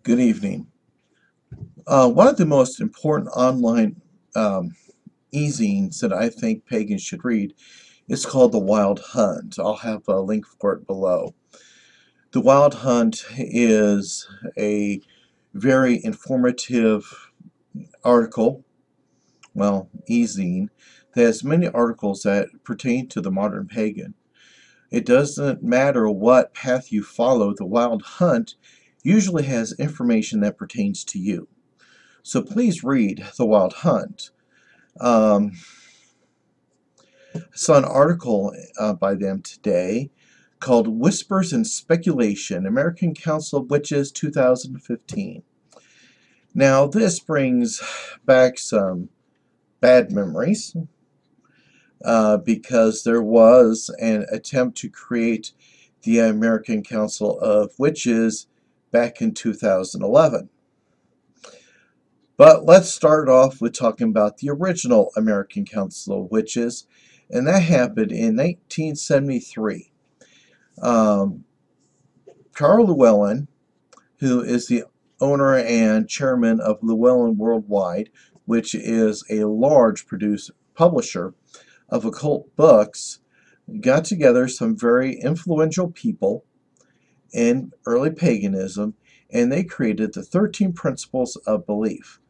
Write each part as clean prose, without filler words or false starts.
Good evening. One of the most important online e-zines that I think pagans should read is called The Wild Hunt. I'll have a link for it below. The Wild Hunt is a very informative article, well, e-zine, that has many articles that pertain to the modern pagan. It doesn't matter what path you follow, the Wild Hunt usually has information that pertains to you. So please read The Wild Hunt. Um, I saw an article by them today called Whispers and Speculation, American Council of Witches 2015. Now, this brings back some bad memories because there was an attempt to create the American Council of Witches back in 2011. But let's start off with talking about the original American Council of Witches, and that happened in 1973. Um, Carl Llewellyn, who is the owner and chairman of Llewellyn Worldwide, which is a large publisher of occult books, got together some very influential people in early paganism, and they created the 13 Principles of Belief.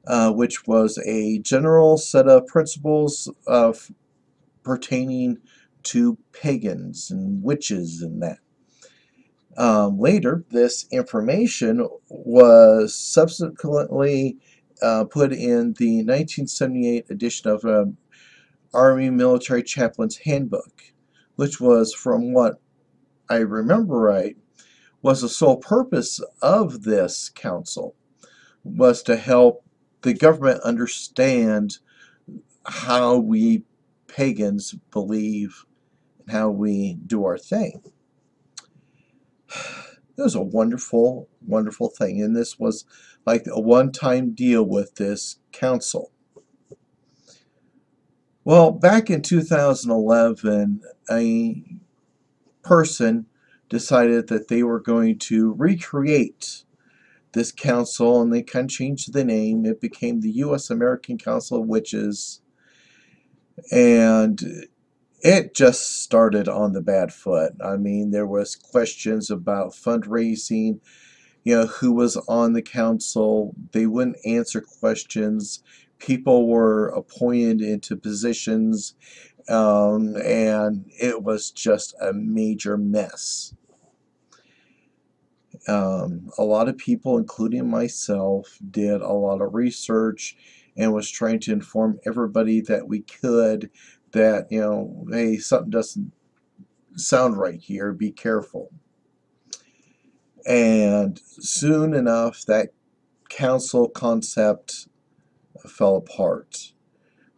Which was a general set of principles pertaining to pagans and witches and that. Later, this information was subsequently put in the 1978 edition of Army Military Chaplain's Handbook, which was, from what I remember right, was the sole purpose of this council, was to help the government understand how we pagans believe and how we do our thing. It was a wonderful, wonderful thing, and this was like a one-time deal with this council. Well, back in 2011, a person decided that they were going to recreate this council, and they kind of changed the name. It became the U.S. American Council of Witches, and it just started on the bad foot. I mean, there was questions about fundraising, who was on the council. They wouldn't answer questions. People were appointed into positions, and it was just a major mess. A lot of people, including myself, did a lot of research and was trying to inform everybody that we could that, hey, something doesn't sound right here, be careful. And soon enough, that council concept fell apart.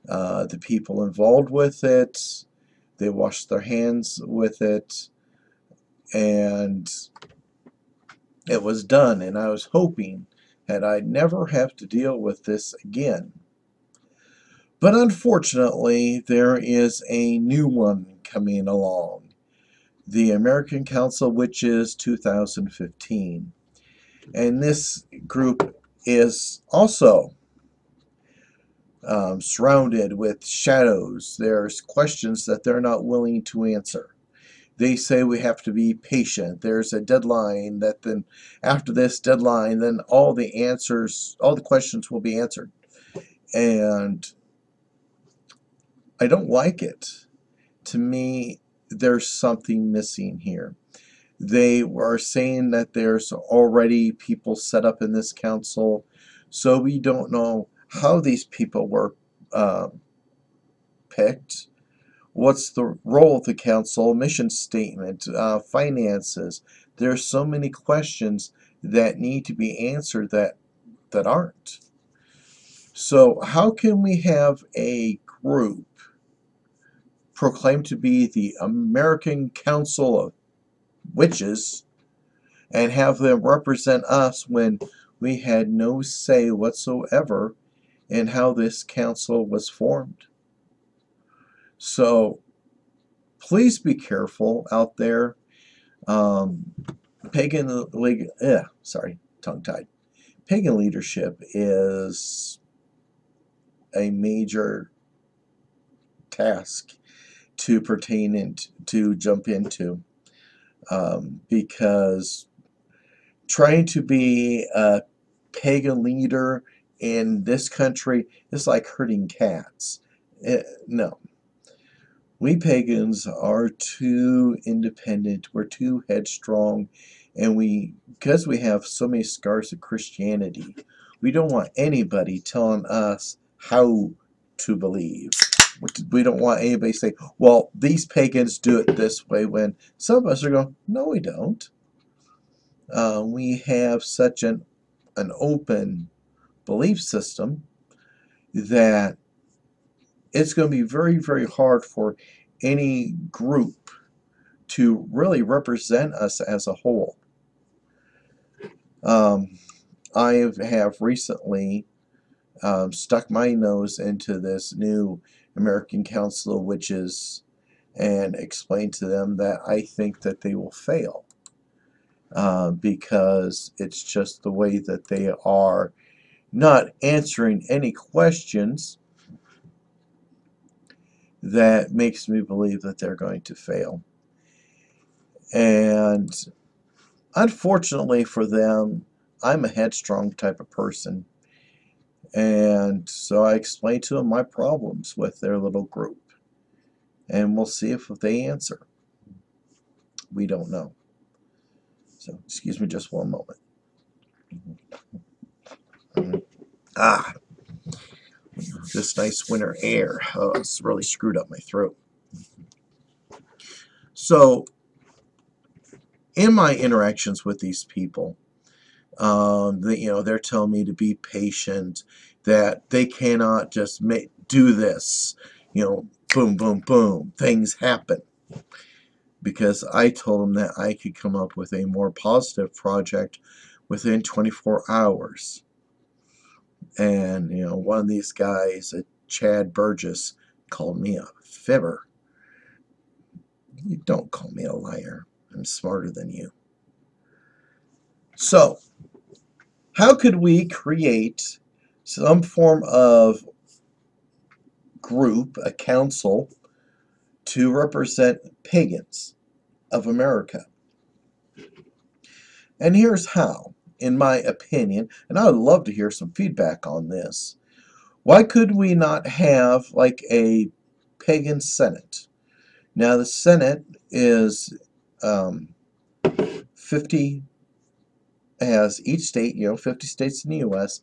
The people involved with it, they washed their hands with it, and it was done, and I was hoping that I'd never have to deal with this again. But unfortunately, there is a new one coming along, the American Council of Witches 2015. And this group is also surrounded with shadows. There's questions that they're not willing to answer. They say we have to be patient. There's a deadline that then after this deadline, then all the questions will be answered. And I don't like it. To me, there's something missing here. They are saying that there's already people set up in this council, so we don't know how these people were picked. What's the role of the council, mission statement, finances? There's so many questions that need to be answered that aren't. So how can we have a group proclaimed to be the American Council of Witches and have them represent us when we had no say whatsoever in how this council was formed? So please be careful out there. Pagan league, tongue-tied. Pagan leadership is a major task to pertain and to jump into, because trying to be a pagan leader in this country is like herding cats. No. We pagans are too independent, we're too headstrong, and because we have so many scars of Christianity, we don't want anybody telling us how to believe. We don't want anybody to say, well, these pagans do it this way, when some of us are going, no, we don't. We have such an open belief system that it's going to be very, very hard for any group to really represent us as a whole. I have recently stuck my nose into this new American Council of Witches and explained to them that I think that they will fail, because it's just the way that they are not answering any questions that makes me believe that they're going to fail. And unfortunately for them, I'm a headstrong type of person. And so I explained to them my problems with their little group. And we'll see if they answer. We don't know. So, excuse me just one moment. This nice winter air. Oh, it's really screwed up my throat. So, in my interactions with these people, they're telling me to be patient, that they cannot just do this, boom, boom, boom, things happen. Because I told them that I could come up with a more positive project within 24 hours. And, one of these guys, Chad Burgess, called me a fibber. You don't call me a liar. I'm smarter than you. So, how could we create some form of group, a council, to represent pagans of America? And here's how, in my opinion, and I would love to hear some feedback on this. Why could we not have like a pagan Senate? Now the Senate is 50, has each state, 50 states in the U.S.,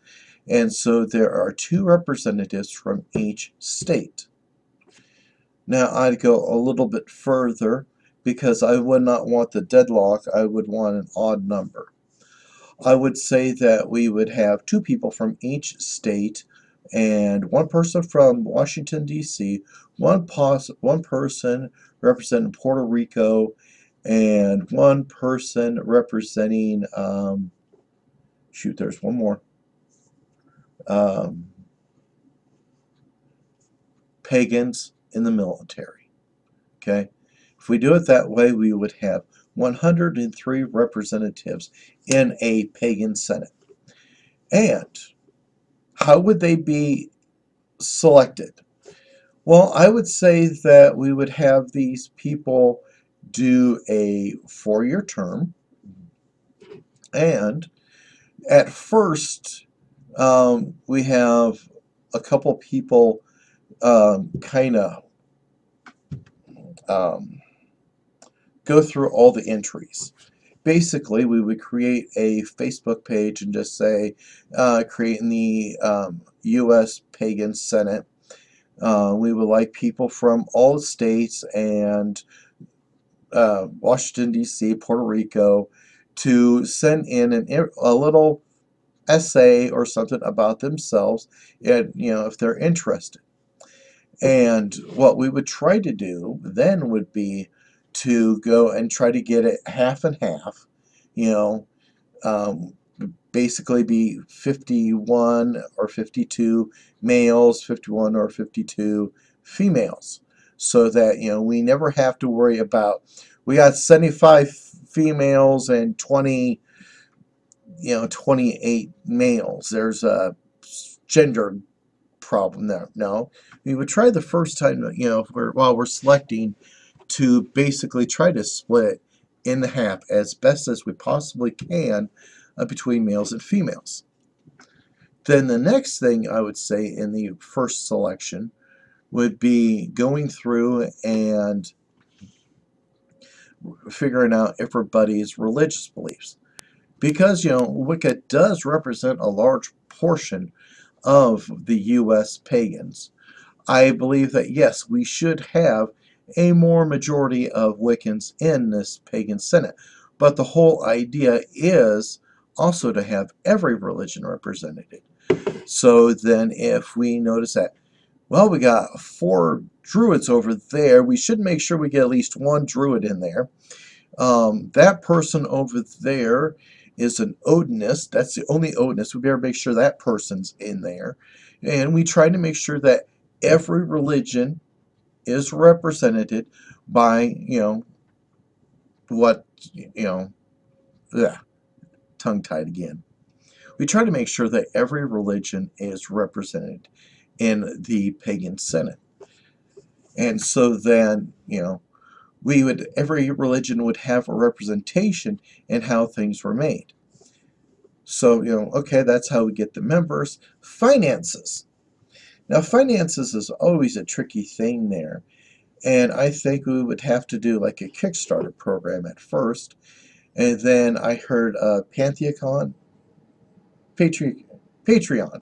and so there are 2 representatives from each state. Now I'd go a little bit further, because I would not want the deadlock. I would want an odd number. I would say that we would have 2 people from each state, and 1 person from Washington, D.C., one person representing Puerto Rico, and 1 person representing, there's one more, pagans in the military. Okay? If we do it that way, we would have 103 representatives in a pagan Senate. And how would they be selected? Well, I would say that we would have these people do a 4-year term, and at first we have a couple people kind of go through all the entries. Basically, we would create a Facebook page and just say, creating the U.S. Pagan Senate. We would like people from all the states and Washington, D.C., Puerto Rico, to send in a little essay or something about themselves, and if they're interested. And what we would try to do then would be to go and try to get it half and half, basically be 51 or 52 males, 51 or 52 females, so that we never have to worry about, we got 75 females and 20 28 males. There's a gender problem there. No, we would try the first time, while we're selecting, to basically try to split in half as best as we possibly can between males and females. Then the next thing I would say in the first selection would be going through and figuring out everybody's religious beliefs. Because, Wicca does represent a large portion of the U.S. pagans. I believe that, yes, we should have a more majority of Wiccans in this pagan Senate. But the whole idea is also to have every religion represented. So then if we notice that, well, we got 4 druids over there, we should make sure we get at least 1 druid in there. That person over there is an Odinist. That's the only Odinist. We better make sure that person's in there. And we try to make sure that every religion is represented by, tongue-tied again. We try to make sure that every religion is represented in the pagan Senate. And so then, every religion would have a representation in how things were made. So, okay, that's how we get the members. Finances. Now, finances is always a tricky thing there. And I think we would have to do like a Kickstarter program at first. And then I heard Pantheon, Patreon.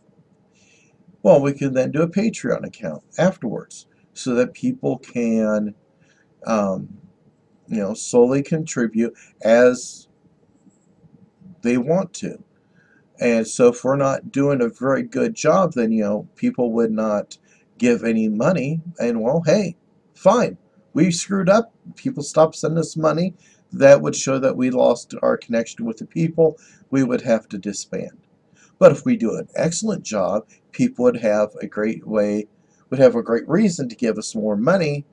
Well, we can then do a Patreon account afterwards so that people can, solely contribute as they want to. And so if we're not doing a very good job, then, people would not give any money. And, well, hey, fine. We screwed up. People stopped sending us money. That would show that we lost our connection with the people. We would have to disband. But if we do an excellent job, people would have a great reason to give us more money.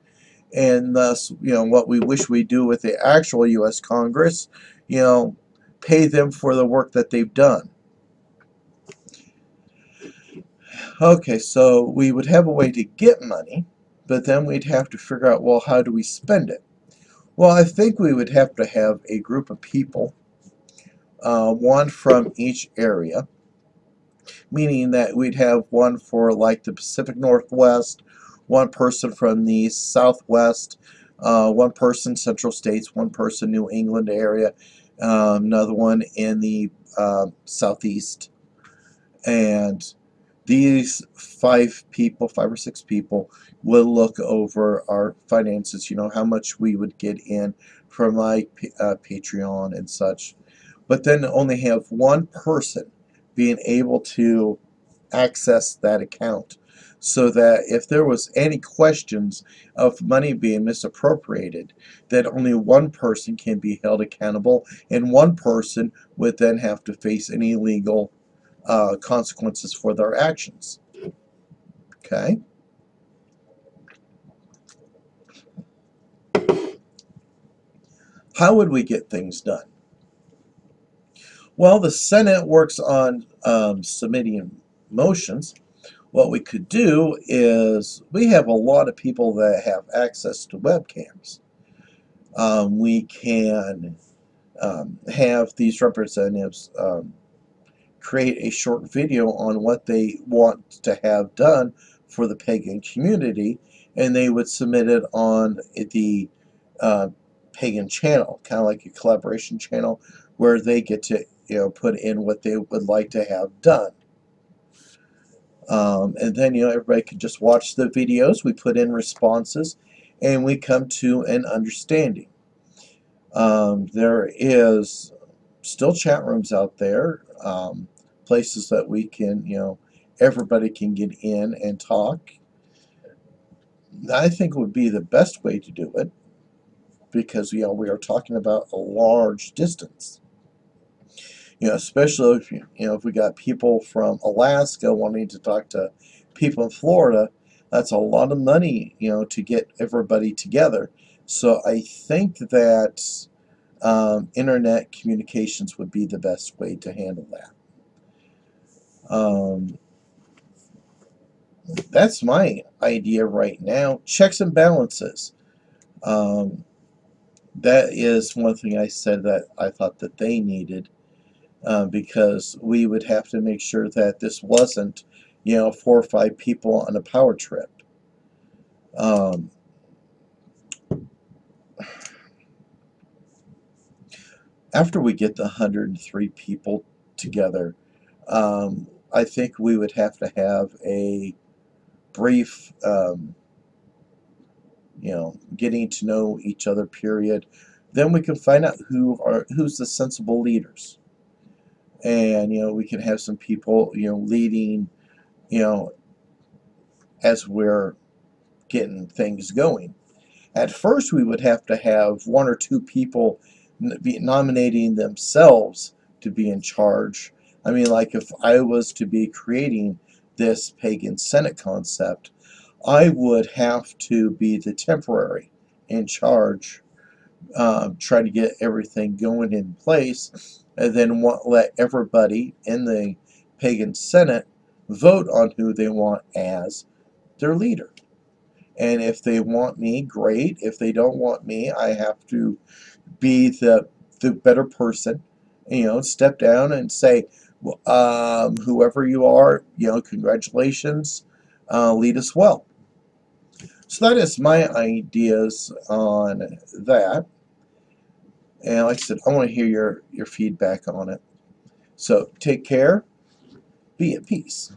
And thus, what we wish we do with the actual U.S. Congress, pay them for the work that they've done. Okay, so we would have a way to get money, but then we'd have to figure out, well, how do we spend it? Well, I think we would have to have a group of people, one from each area, meaning that we'd have one for like the Pacific Northwest, one person from the Southwest, one person Central States, one person New England area, another one in the Southeast. And these 5 or 6 people will look over our finances, how much we would get in from like Patreon and such. But then only have one person being able to access that account, so that if there was any questions of money being misappropriated, that only one person can be held accountable, and one person would then have to face any legal consequences for their actions. Okay? How would we get things done? Well, the Senate works on submitting motions. What we could do is, we have a lot of people that have access to webcams. We can have these representatives create a short video on what they want to have done for the pagan community, and they would submit it on the pagan channel, kind of like a collaboration channel, where they get to put in what they would like to have done. And then everybody can just watch the videos. We put in responses, and we come to an understanding. There is still chat rooms out there, places that we can, everybody can get in and talk. I think would be the best way to do it, because we are talking about a large distance. Especially if if we got people from Alaska wanting to talk to people in Florida, that's a lot of money, to get everybody together. So I think that Internet communications would be the best way to handle that. That's my idea right now. Checks and balances. Um, that is one thing I said that I thought that they needed, because we would have to make sure that this wasn't, 4 or 5 people on a power trip. Um, After we get the 103 people together, I think we would have to have a brief, getting to know each other period. Then we can find out who's the sensible leaders, and we can have some people leading, you know as we're getting things going. At first, we would have to have 1 or 2 people be nominating themselves to be in charge. I mean, like if I was to be creating this pagan Senate concept, I would have to be the temporary in charge, try to get everything going in place, and then let everybody in the pagan Senate vote on who they want as their leader. And if they want me, great. If they don't want me, I have to be the better person, step down and say, well, whoever you are, congratulations, lead us well. So that is my ideas on that. And like I said, I want to hear your feedback on it. So take care, be at peace.